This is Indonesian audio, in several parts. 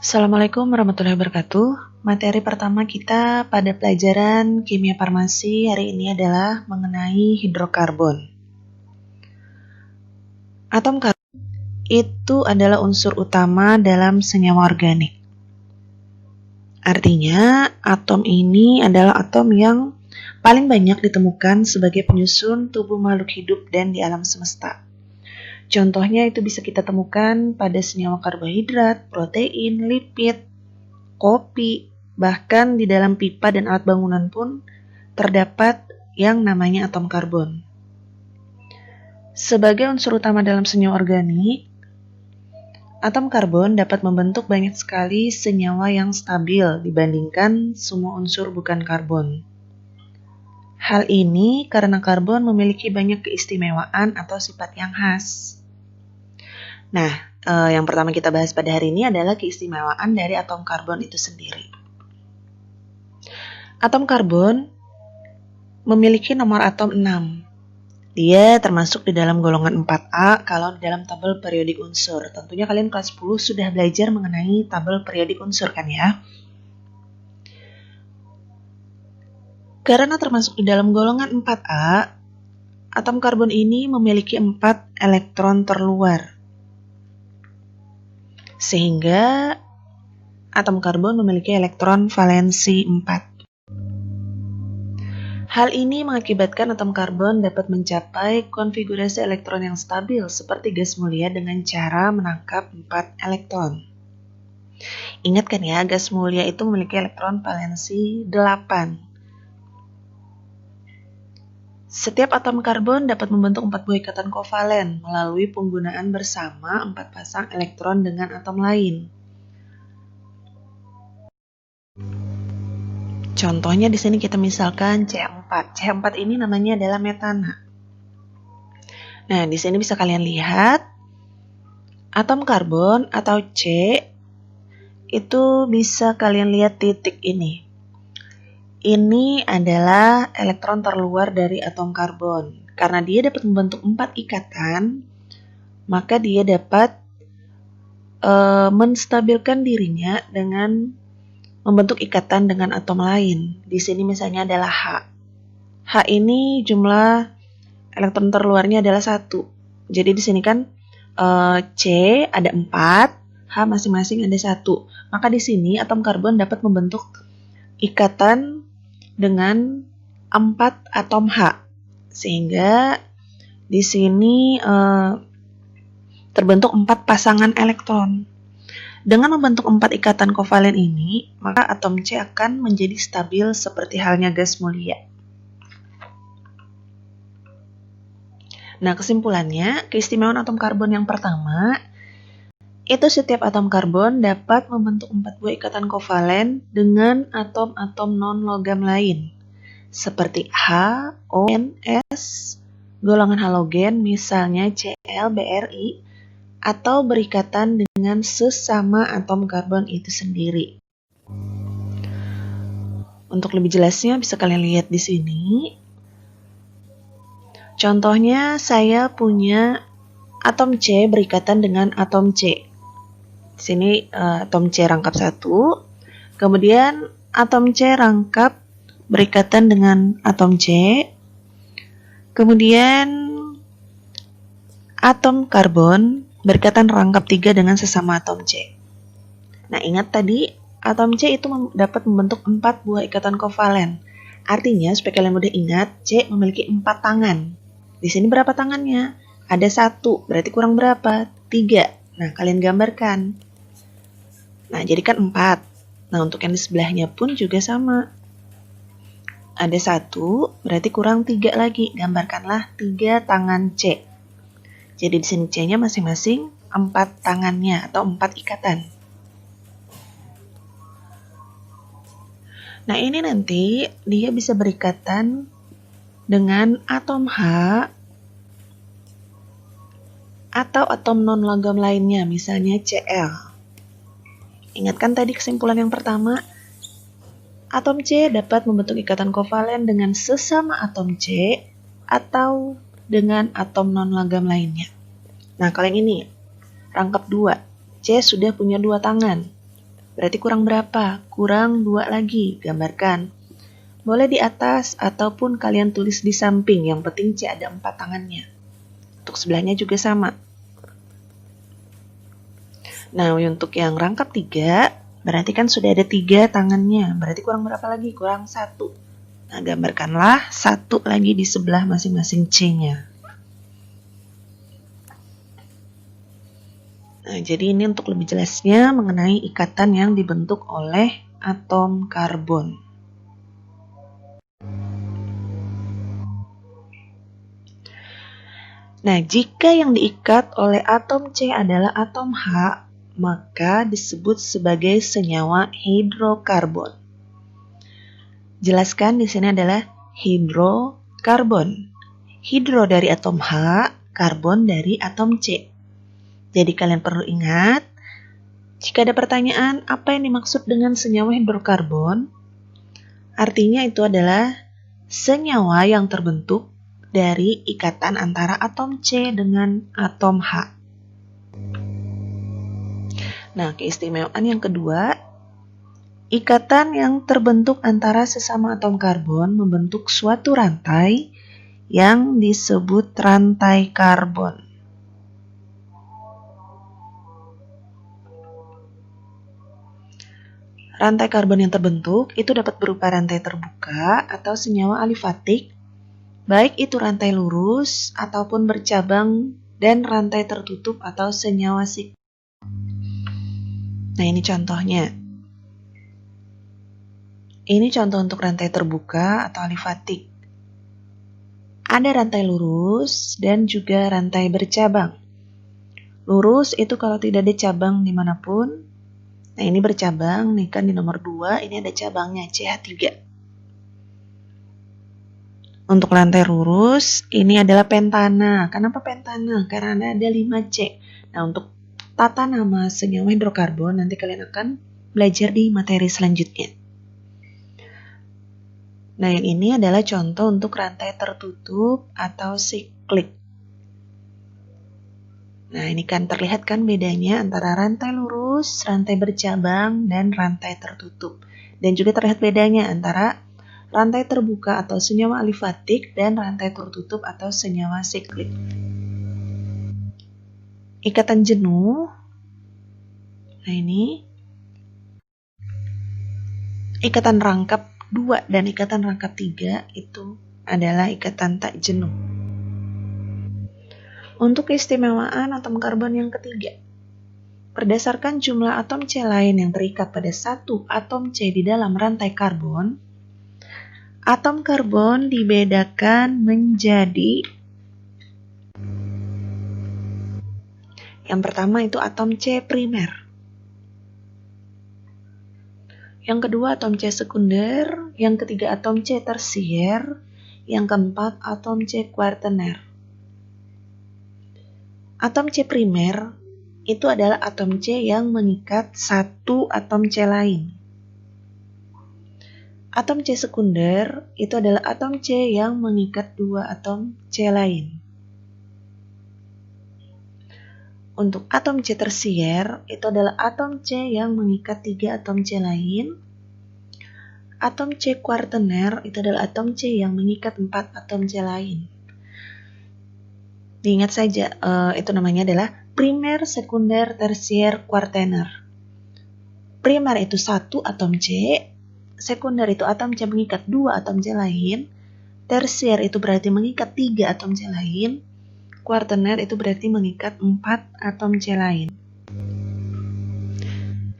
Assalamualaikum warahmatullahi wabarakatuh. Materi pertama kita pada pelajaran kimia farmasi hari ini adalah mengenai hidrokarbon. Atom karbon itu adalah unsur utama dalam senyawa organik. Artinya, atom ini adalah atom yang paling banyak ditemukan sebagai penyusun tubuh makhluk hidup dan di alam semesta. Contohnya itu bisa kita temukan pada senyawa karbohidrat, protein, lipid, kopi, bahkan di dalam pipa dan alat bangunan pun terdapat yang namanya atom karbon. Sebagai unsur utama dalam senyawa organik, atom karbon dapat membentuk banyak sekali senyawa yang stabil dibandingkan semua unsur bukan karbon. Hal ini karena karbon memiliki banyak keistimewaan atau sifat yang khas. Nah, yang pertama kita bahas pada hari ini adalah keistimewaan dari atom karbon itu sendiri. Atom karbon memiliki nomor atom 6. Dia termasuk di dalam golongan 4A kalau di dalam tabel periodik unsur. Tentunya kalian kelas 10 sudah belajar mengenai tabel periodik unsur kan ya? Karena termasuk di dalam golongan 4A, atom karbon ini memiliki 4 elektron terluar. Sehingga atom karbon memiliki elektron valensi 4. Hal ini mengakibatkan atom karbon dapat mencapai konfigurasi elektron yang stabil seperti gas mulia dengan cara menangkap 4 elektron. Ingat kan ya, gas mulia itu memiliki elektron valensi 8. Setiap atom karbon dapat membentuk 4 buah ikatan kovalen melalui penggunaan bersama 4 pasang elektron dengan atom lain. Contohnya di sini kita misalkan C4. C4 ini namanya adalah metana. Nah, di sini bisa kalian lihat atom karbon atau C itu bisa kalian lihat titik ini. Ini adalah elektron terluar dari atom karbon. Karena dia dapat membentuk 4 ikatan, maka dia dapat menstabilkan dirinya dengan membentuk ikatan dengan atom lain. Di sini misalnya adalah H. H ini jumlah elektron terluarnya adalah 1. Jadi di sini kan C ada 4, H masing-masing ada 1. Maka di sini atom karbon dapat membentuk ikatan dengan 4 atom H. Sehingga di sini terbentuk 4 pasangan elektron. Dengan membentuk 4 ikatan kovalen ini, maka atom C akan menjadi stabil seperti halnya gas mulia. Nah, kesimpulannya, keistimewaan atom karbon yang pertama, itu setiap atom karbon dapat membentuk 4 buah ikatan kovalen dengan atom-atom non-logam lain, seperti H, O, N, S, golongan halogen, misalnya Cl, Bri, atau berikatan dengan sesama atom karbon itu sendiri. Untuk lebih jelasnya bisa kalian lihat di sini. Contohnya saya punya atom C berikatan dengan atom C. Di sini atom C rangkap 1. Kemudian atom C rangkap berikatan dengan atom C. Kemudian atom karbon berikatan rangkap 3 dengan sesama atom C. Nah, ingat tadi atom C itu dapat membentuk 4 buah ikatan kovalen. Artinya, supaya kalian mudah ingat, C memiliki 4 tangan. Di sini berapa tangannya? Ada 1, berarti kurang berapa? 3. Nah, kalian gambarkan. Nah, jadi kan 4. Nah, untuk yang di sebelahnya pun juga sama. Ada 1, berarti kurang 3 lagi. Gambarkanlah 3 tangan C. Jadi di sini C-nya masing-masing 4 tangannya atau 4 ikatan. Nah, ini nanti dia bisa berikatan dengan atom H atau atom non-logam lainnya, misalnya Cl. Ingatkan tadi kesimpulan yang pertama, atom C dapat membentuk ikatan kovalen dengan sesama atom C atau dengan atom non-logam lainnya. Nah, kalian ini rangkap 2. C sudah punya 2 tangan. Berarti kurang berapa? Kurang 2 lagi. Gambarkan. Boleh di atas ataupun kalian tulis di samping. Yang penting C ada 4 tangannya. Untuk sebelahnya juga sama. Nah, untuk yang rangkap 3, berarti kan sudah ada 3 tangannya. Berarti kurang berapa lagi? Kurang 1. Nah, gambarkanlah 1 lagi di sebelah masing-masing C-nya. Nah, jadi ini untuk lebih jelasnya mengenai ikatan yang dibentuk oleh atom karbon. Nah, jika yang diikat oleh atom C adalah atom H, maka disebut sebagai senyawa hidrokarbon. Jelaskan di sini adalah hidrokarbon. Hidro dari atom H, karbon dari atom C. Jadi kalian perlu ingat, jika ada pertanyaan apa yang dimaksud dengan senyawa hidrokarbon, artinya itu adalah senyawa yang terbentuk dari ikatan antara atom C dengan atom H. Nah, keistimewaan yang kedua, ikatan yang terbentuk antara sesama atom karbon membentuk suatu rantai yang disebut rantai karbon. Rantai karbon yang terbentuk itu dapat berupa rantai terbuka atau senyawa alifatik, baik itu rantai lurus ataupun bercabang, dan rantai tertutup atau senyawa siklik. Nah, ini contohnya. Ini contoh untuk rantai terbuka atau alifatik. Ada rantai lurus dan juga rantai bercabang. Lurus itu kalau tidak ada cabang dimanapun. Nah, ini bercabang, nih kan di nomor 2, ini ada cabangnya, CH3. Untuk rantai lurus, ini adalah pentana. Kenapa pentana? Karena ada 5C. Nah, untuk tata nama senyawa hidrokarbon nanti kalian akan belajar di materi selanjutnya. Nah, yang ini adalah contoh untuk rantai tertutup atau siklik. Nah, ini kan terlihat kan bedanya antara rantai lurus, rantai bercabang, dan rantai tertutup. Dan juga terlihat bedanya antara rantai terbuka atau senyawa alifatik dan rantai tertutup atau senyawa siklik. Ikatan jenuh. Nah, ini ikatan rangkap 2 dan ikatan rangkap 3 itu adalah ikatan tak jenuh. Untuk keistimewaan atom karbon yang ketiga, berdasarkan jumlah atom C lain yang terikat pada satu atom C di dalam rantai karbon, atom karbon dibedakan menjadi yang pertama itu atom C primer. Yang kedua atom C sekunder, yang ketiga atom C tersier, yang keempat atom C kuartener. Atom C primer itu adalah atom C yang mengikat satu atom C lain. Atom C sekunder itu adalah atom C yang mengikat 2 atom C lain. Untuk atom C tersier itu adalah atom C yang mengikat 3 atom C lain. Atom C kuartener itu adalah atom C yang mengikat 4 atom C lain. Diingat saja, itu namanya adalah primer, sekunder, tersier, kuartener. Primer itu 1 atom C, sekunder itu atom C mengikat 2 atom C lain, tersier itu berarti mengikat 3 atom C lain, kuartener itu berarti mengikat 4 atom C lain.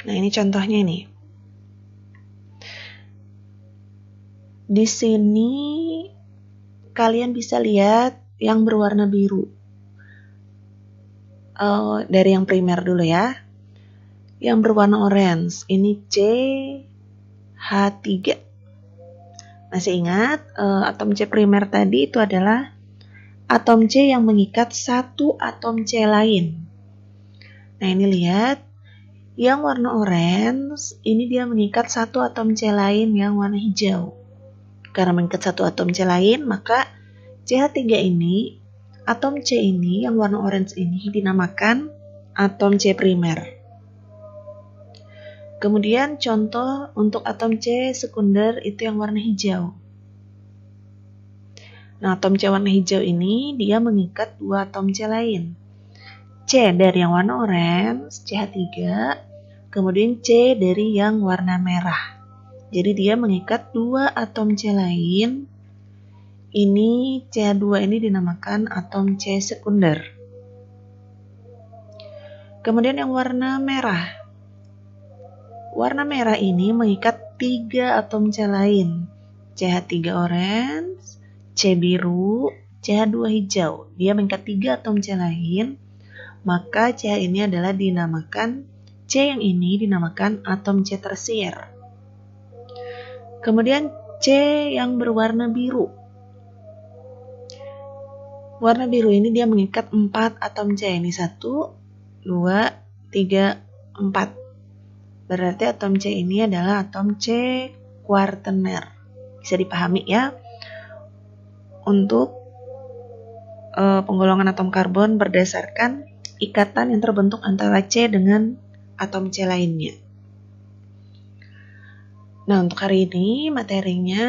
Nah, ini contohnya nih. Di sini kalian bisa lihat yang berwarna biru. Dari yang primer dulu ya. Yang berwarna orange, ini CH3. Masih ingat, atom C primer tadi itu adalah atom C yang mengikat satu atom C lain. Nah, ini lihat, yang warna orange, ini dia mengikat satu atom C lain yang warna hijau. Karena mengikat satu atom C lain, maka CH3 ini, atom C ini yang warna orange ini dinamakan atom C primer. Kemudian contoh untuk atom C sekunder itu yang warna hijau. Nah, atom C warna hijau ini dia mengikat dua atom C lain. C dari yang warna orange, CH3, kemudian C dari yang warna merah. Jadi dia mengikat dua atom C lain. Ini CH2 ini dinamakan atom C sekunder. Kemudian yang warna merah. Warna merah ini mengikat 3 atom C lain. CH3 orange, C biru, CH2 hijau. Dia mengikat 3 atom C lain, maka CH ini adalah dinamakan, C yang ini dinamakan atom C tersier. Kemudian C yang berwarna biru. Warna biru ini dia mengikat 4 atom C. Ini 1, 2, 3, 4. Berarti atom C ini adalah atom C kuartener. Bisa dipahami ya. Untuk penggolongan atom karbon berdasarkan ikatan yang terbentuk antara C dengan atom C lainnya. Nah, untuk hari ini materinya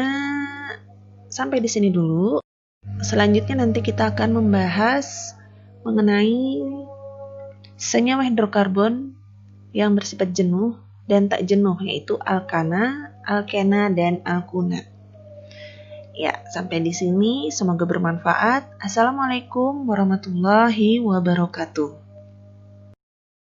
sampai di sini dulu. Selanjutnya nanti kita akan membahas mengenai senyawa hidrokarbon yang bersifat jenuh dan tak jenuh, yaitu alkana, alkena, dan alkuna. Ya, sampai di sini. Semoga bermanfaat. Assalamualaikum warahmatullahi wabarakatuh.